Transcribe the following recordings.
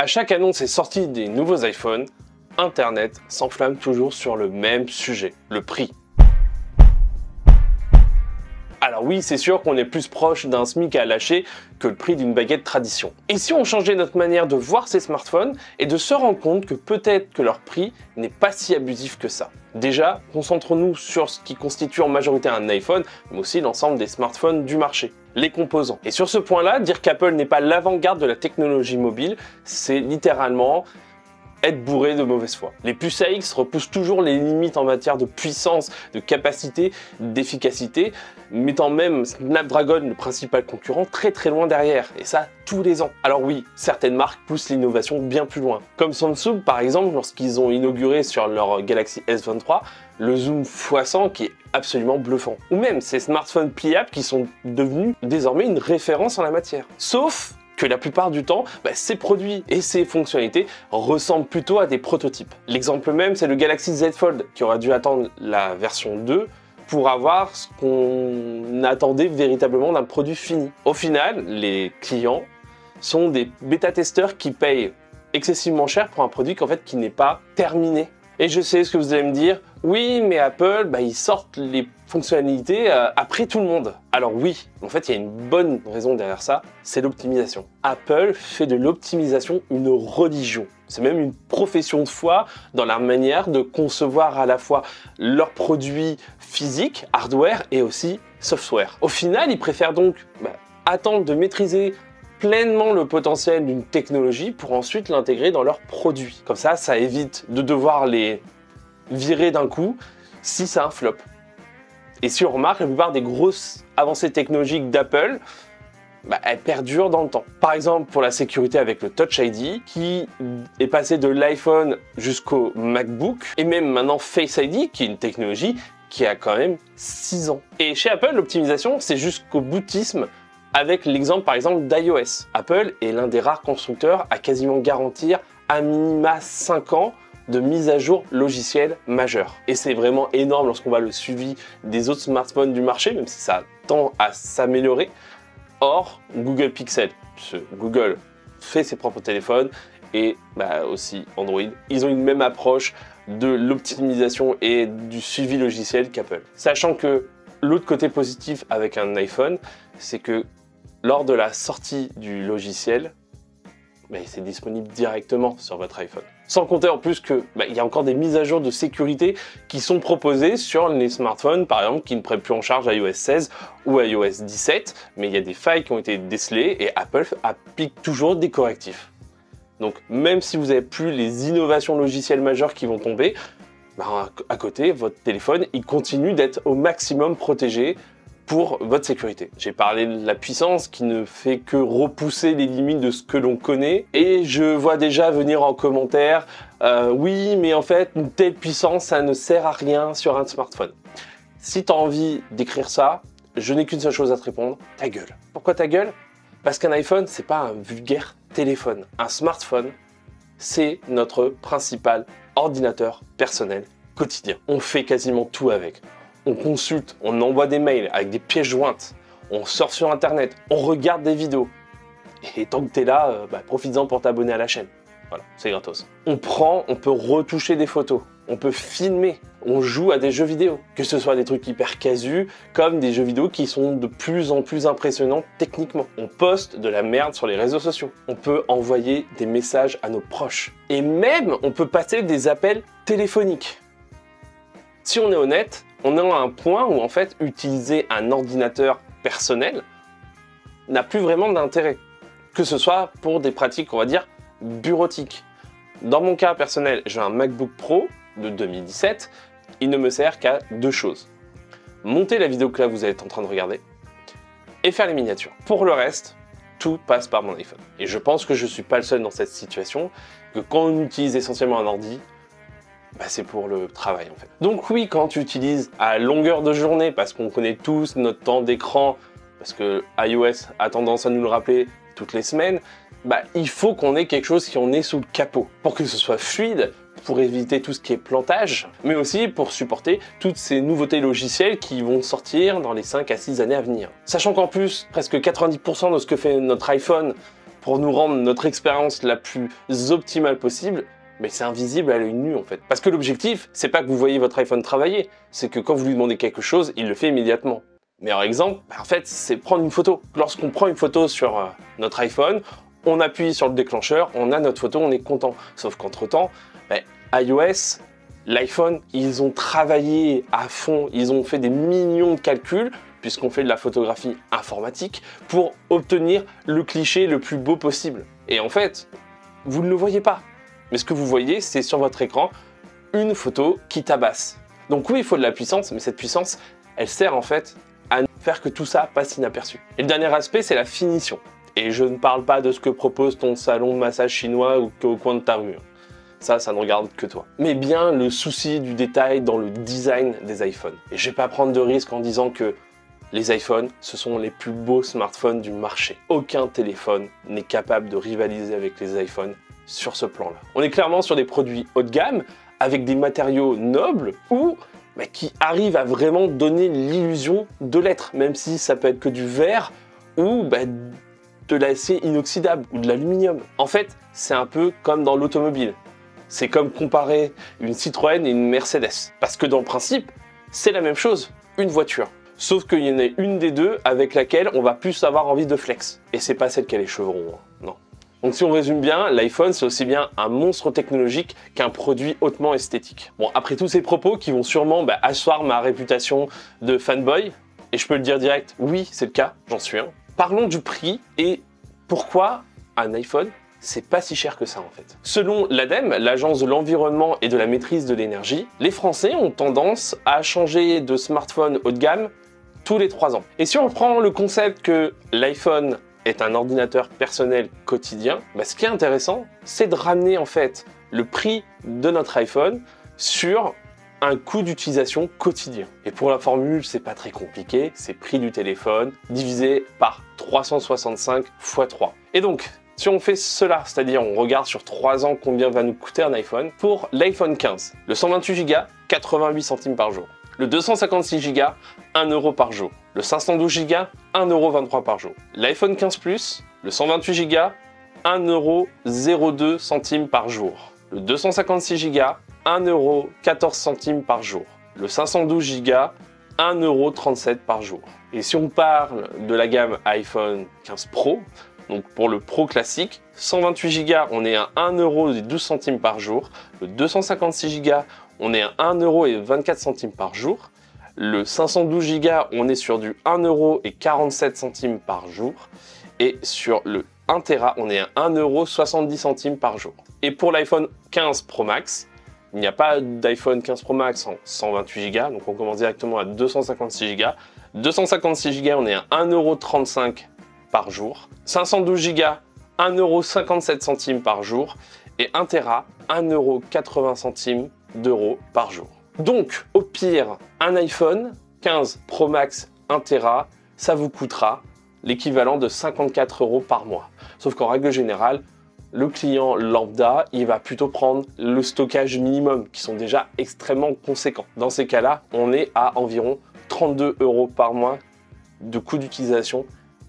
À chaque annonce et sortie des nouveaux iPhones, Internet s'enflamme toujours sur le même sujet, le prix. Alors oui, c'est sûr qu'on est plus proche d'un SMIC à lâcher que le prix d'une baguette tradition. Et si on changeait notre manière de voir ces smartphones et de se rendre compte que peut-être que leur prix n'est pas si abusif que ça. Déjà, concentrons-nous sur ce qui constitue en majorité un iPhone, mais aussi l'ensemble des smartphones du marché, les composants. Et sur ce point-là, dire qu'Apple n'est pas l'avant-garde de la technologie mobile, c'est littéralement être bourré de mauvaise foi. Les puces AX repoussent toujours les limites en matière de puissance, de capacité, d'efficacité, mettant même Snapdragon, le principal concurrent, très loin derrière, et ça tous les ans. Alors oui, certaines marques poussent l'innovation bien plus loin, comme Samsung par exemple lorsqu'ils ont inauguré sur leur Galaxy S23 le zoom x100 qui est absolument bluffant. Ou même ces smartphones pliables qui sont devenus désormais une référence en la matière. Sauf que la plupart du temps, ces produits et ces fonctionnalités ressemblent plutôt à des prototypes. L'exemple même, c'est le Galaxy Z Fold, qui aura dû attendre la version 2 pour avoir ce qu'on attendait véritablement d'un produit fini. Au final, les clients sont des bêta-testeurs qui payent excessivement cher pour un produit qui n'est pas terminé. Et je sais ce que vous allez me dire, oui, mais Apple, ils sortent les fonctionnalités après tout le monde. Alors oui, en fait, il y a une bonne raison derrière ça, c'est l'optimisation. Apple fait de l'optimisation une religion. C'est même une profession de foi dans la manière de concevoir à la fois leurs produits physiques, hardware et aussi software. Au final, ils préfèrent donc attendre de maîtriser pleinement le potentiel d'une technologie pour ensuite l'intégrer dans leurs produits. Comme ça évite de devoir les virer d'un coup si c'est un flop. Et si on remarque, la plupart des grosses avancées technologiques d'Apple, elles perdurent dans le temps. Par exemple, pour la sécurité avec le Touch ID, qui est passé de l'iPhone jusqu'au MacBook, et même maintenant Face ID, qui est une technologie qui a quand même 6 ans. Et chez Apple, l'optimisation, c'est jusqu'au boutisme, avec l'exemple par exemple d'iOS. Apple est l'un des rares constructeurs à quasiment garantir à minima 5 ans de mise à jour logicielle majeure. Et c'est vraiment énorme lorsqu'on voit le suivi des autres smartphones du marché, même si ça tend à s'améliorer. Or, Google Pixel, Google fait ses propres téléphones et aussi Android, ils ont une même approche de l'optimisation et du suivi logiciel qu'Apple. Sachant que l'autre côté positif avec un iPhone, c'est que lors de la sortie du logiciel, c'est disponible directement sur votre iPhone. Sans compter en plus que y a encore des mises à jour de sécurité qui sont proposées sur les smartphones, par exemple, qui ne prennent plus en charge iOS 16 ou iOS 17, mais il y a des failles qui ont été décelées et Apple applique toujours des correctifs. Donc même si vous n'avez plus les innovations logicielles majeures qui vont tomber, à côté, votre téléphone, il continue d'être au maximum protégé pour votre sécurité. J'ai parlé de la puissance qui ne fait que repousser les limites de ce que l'on connaît et je vois déjà venir en commentaire oui, mais en fait, une telle puissance, ça ne sert à rien sur un smartphone. Si tu as envie d'écrire ça, je n'ai qu'une seule chose à te répondre, ta gueule. Pourquoi ta gueule? Parce qu'un iPhone, c'est pas un vulgaire téléphone. Un smartphone, c'est notre principal ordinateur personnel quotidien. On fait quasiment tout avec. On consulte, on envoie des mails avec des pièces jointes, on sort sur internet, on regarde des vidéos. Et tant que tu es là, profites-en pour t'abonner à la chaîne. Voilà, c'est gratos. On peut retoucher des photos, on peut filmer, on joue à des jeux vidéo. Que ce soit des trucs hyper casus, comme des jeux vidéo qui sont de plus en plus impressionnants techniquement. On poste de la merde sur les réseaux sociaux. On peut envoyer des messages à nos proches. Et même, on peut passer des appels téléphoniques. Si on est honnête, on est à un point où en fait utiliser un ordinateur personnel n'a plus vraiment d'intérêt, que ce soit pour des pratiques on va dire bureautiques. Dans mon cas personnel, j'ai un MacBook Pro de 2017, il ne me sert qu'à 2 choses. Monter la vidéo que là vous êtes en train de regarder et faire les miniatures. Pour le reste, tout passe par mon iPhone. Et je pense que je ne suis pas le seul dans cette situation, que quand on utilise essentiellement un ordi, c'est pour le travail en fait. Donc oui, quand tu utilises à longueur de journée, parce qu'on connaît tous notre temps d'écran, parce que iOS a tendance à nous le rappeler toutes les semaines, il faut qu'on ait quelque chose qui en est sous le capot, pour que ce soit fluide, pour éviter tout ce qui est plantage, mais aussi pour supporter toutes ces nouveautés logicielles qui vont sortir dans les 5 à 6 années à venir. Sachant qu'en plus, presque 90% de ce que fait notre iPhone pour nous rendre notre expérience la plus optimale possible, mais c'est invisible à l'œil nu en fait. Parce que l'objectif, c'est pas que vous voyez votre iPhone travailler, c'est que quand vous lui demandez quelque chose, il le fait immédiatement. Meilleur exemple, en fait, c'est prendre une photo. Lorsqu'on prend une photo sur notre iPhone, on appuie sur le déclencheur, on a notre photo, on est content. Sauf qu'entre-temps, iOS, l'iPhone, ils ont travaillé à fond, ils ont fait des millions de calculs, puisqu'on fait de la photographie informatique, pour obtenir le cliché le plus beau possible. Et en fait, vous ne le voyez pas. Mais ce que vous voyez, c'est sur votre écran, une photo qui tabasse. Donc oui, il faut de la puissance, mais cette puissance, elle sert en fait à faire que tout ça passe inaperçu. Et le dernier aspect, c'est la finition. Et je ne parle pas de ce que propose ton salon de massage chinois ou au coin de ta rue. Ça ne regarde que toi. Mais bien le souci du détail dans le design des iPhones. Et je ne vais pas prendre de risque en disant que les iPhones, ce sont les plus beaux smartphones du marché. Aucun téléphone n'est capable de rivaliser avec les iPhones sur ce plan-là. On est clairement sur des produits haut de gamme, avec des matériaux nobles ou qui arrivent à vraiment donner l'illusion de l'être, même si ça peut être que du verre ou de l'acier inoxydable ou de l'aluminium. En fait, c'est un peu comme dans l'automobile. C'est comme comparer une Citroën et une Mercedes. Parce que dans le principe, c'est la même chose, une voiture. Sauf qu'il y en a une des deux avec laquelle on va plus avoir envie de flex. Et c'est pas celle qui a les chevrons, non. Donc si on résume bien, l'iPhone c'est aussi bien un monstre technologique qu'un produit hautement esthétique. Bon, après tous ces propos qui vont sûrement asseoir ma réputation de fanboy, et je peux le dire direct, oui c'est le cas, j'en suis un. Parlons du prix et pourquoi un iPhone c'est pas si cher que ça en fait. Selon l'ADEME, l'Agence de l'environnement et de la maîtrise de l'énergie, les Français ont tendance à changer de smartphone haut de gamme tous les 3 ans. Et si on prend le concept que l'iPhone est un ordinateur personnel quotidien, ce qui est intéressant, c'est de ramener en fait le prix de notre iPhone sur un coût d'utilisation quotidien. Et pour la formule, c'est pas très compliqué, c'est prix du téléphone divisé par 365 x 3. Et donc, si on fait cela, c'est-à-dire on regarde sur 3 ans combien va nous coûter un iPhone, pour l'iPhone 15, le 128 Go, 88 centimes par jour. Le 256 Go, 1 euro par jour. Le 512 Go, 1,23 € par jour. L'iPhone 15 Plus, le 128 Go, 1,02 € par jour. Le 256 Go, 1,14 € par jour. Le 512 Go, 1,37 € par jour. Et si on parle de la gamme iPhone 15 Pro, donc pour le Pro classique, 128 Go, on est à 1,12 € par jour. Le 256 Go, on est à 1,24 € par jour. Le 512 Go, on est sur du 1,47 € par jour. Et sur le 1 Tera, on est à 1,70 € par jour. Et pour l'iPhone 15 Pro Max, il n'y a pas d'iPhone 15 Pro Max en 128 Go, donc on commence directement à 256 Go. 256 Go, on est à 1,35 € par jour. 512 Go, 1,57 € par jour. Et 1 Tera, 1,80 € par jour. Donc, au pire, un iPhone 15 Pro Max 1 Tera, ça vous coûtera l'équivalent de 54 € par mois. Sauf qu'en règle générale, le client lambda, il va plutôt prendre le stockage minimum, qui sont déjà extrêmement conséquents. Dans ces cas-là, on est à environ 32 € par mois de coût d'utilisation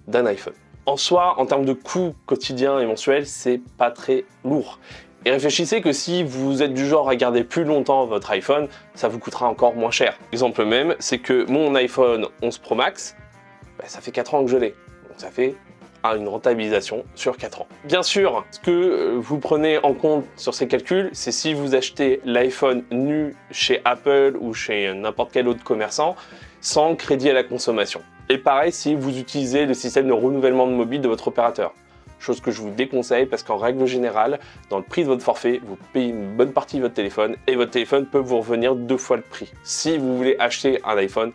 d'un iPhone. En soi, en termes de coût quotidien et mensuel, c'est pas très lourd. Et réfléchissez que si vous êtes du genre à garder plus longtemps votre iPhone, ça vous coûtera encore moins cher. Exemple même, c'est que mon iPhone 11 Pro Max, ça fait 4 ans que je l'ai. Donc ça fait une rentabilisation sur 4 ans. Bien sûr, ce que vous prenez en compte sur ces calculs, c'est si vous achetez l'iPhone nu chez Apple ou chez n'importe quel autre commerçant sans crédit à la consommation. Et pareil si vous utilisez le système de renouvellement de mobile de votre opérateur. Chose que je vous déconseille parce qu'en règle générale, dans le prix de votre forfait, vous payez une bonne partie de votre téléphone et votre téléphone peut vous revenir 2 fois le prix. Si vous voulez acheter un iPhone,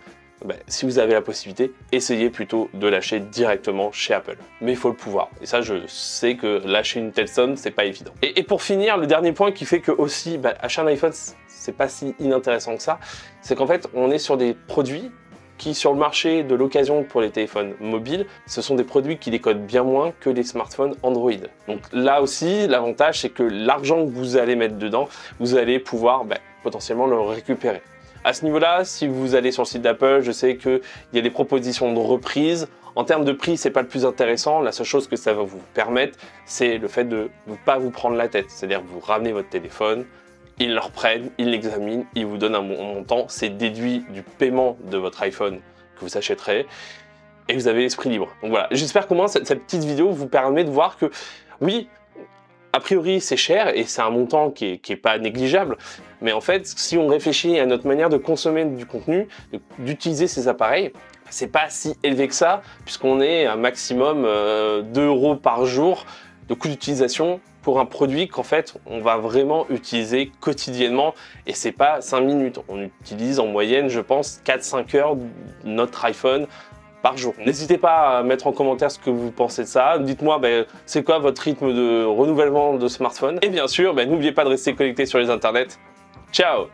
si vous avez la possibilité, essayez plutôt de l'acheter directement chez Apple. Mais il faut le pouvoir. Et ça, je sais que lâcher une telle somme, c'est pas évident. Et pour finir, le dernier point qui fait que aussi, acheter un iPhone, c'est pas si inintéressant que ça, c'est qu'en fait, on est sur des produits qui, sur le marché de l'occasion pour les téléphones mobiles, ce sont des produits qui décodent bien moins que les smartphones Android. Donc là aussi, l'avantage, c'est que l'argent que vous allez mettre dedans, vous allez pouvoir potentiellement le récupérer. À ce niveau-là, si vous allez sur le site d'Apple, je sais qu'il y a des propositions de reprise En termes de prix, c'est pas le plus intéressant. La seule chose que ça va vous permettre, c'est le fait de ne pas vous prendre la tête. C'est-à-dire que vous ramenez votre téléphone, ils le reprennent, ils l'examinent, ils vous donnent un montant. C'est déduit du paiement de votre iPhone que vous achèterez. Et vous avez l'esprit libre. Donc voilà, j'espère qu'au moins cette petite vidéo vous permet de voir que, oui, a priori c'est cher et c'est un montant qui est pas négligeable, mais en fait, si on réfléchit à notre manière de consommer du contenu, d'utiliser ces appareils, c'est pas si élevé que ça, puisqu'on est un maximum 2 € par jour de coût d'utilisation pour un produit qu'en fait on va vraiment utiliser quotidiennement, et c'est pas 5 minutes, on utilise en moyenne je pense 4-5 heures de notre iPhone par jour. N'hésitez pas à mettre en commentaire ce que vous pensez de ça. Dites-moi c'est quoi votre rythme de renouvellement de smartphone. Et bien sûr, n'oubliez pas de rester connecté sur les internets. Ciao!